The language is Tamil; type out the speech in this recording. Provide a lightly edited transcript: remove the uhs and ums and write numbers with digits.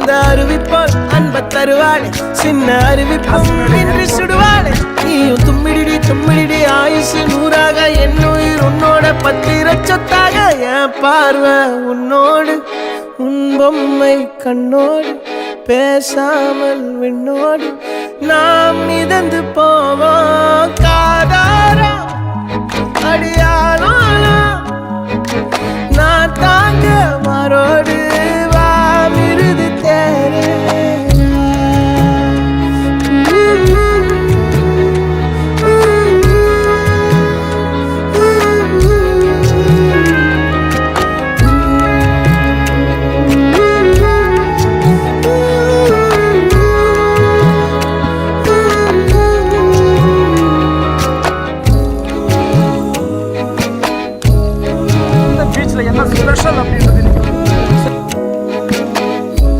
அந்த அறிவிப்பால் அன்ப தருவாளே சின்ன அறிவிப்பும் இன்று சுடுவாளே நீயும் தும்மிடி தும்மிடி ஆயுசு நூறாக என்னுயிர் உன்னோட பத்திர சொத்தாக என் பார்வை உன்னோடு உன் பொம்மை கண்ணோடு பேசாமல் விண்ணோடு நாம் மிதந்து போவோம் காதாரா அடியாளோ நான் தாங்க மாறோடு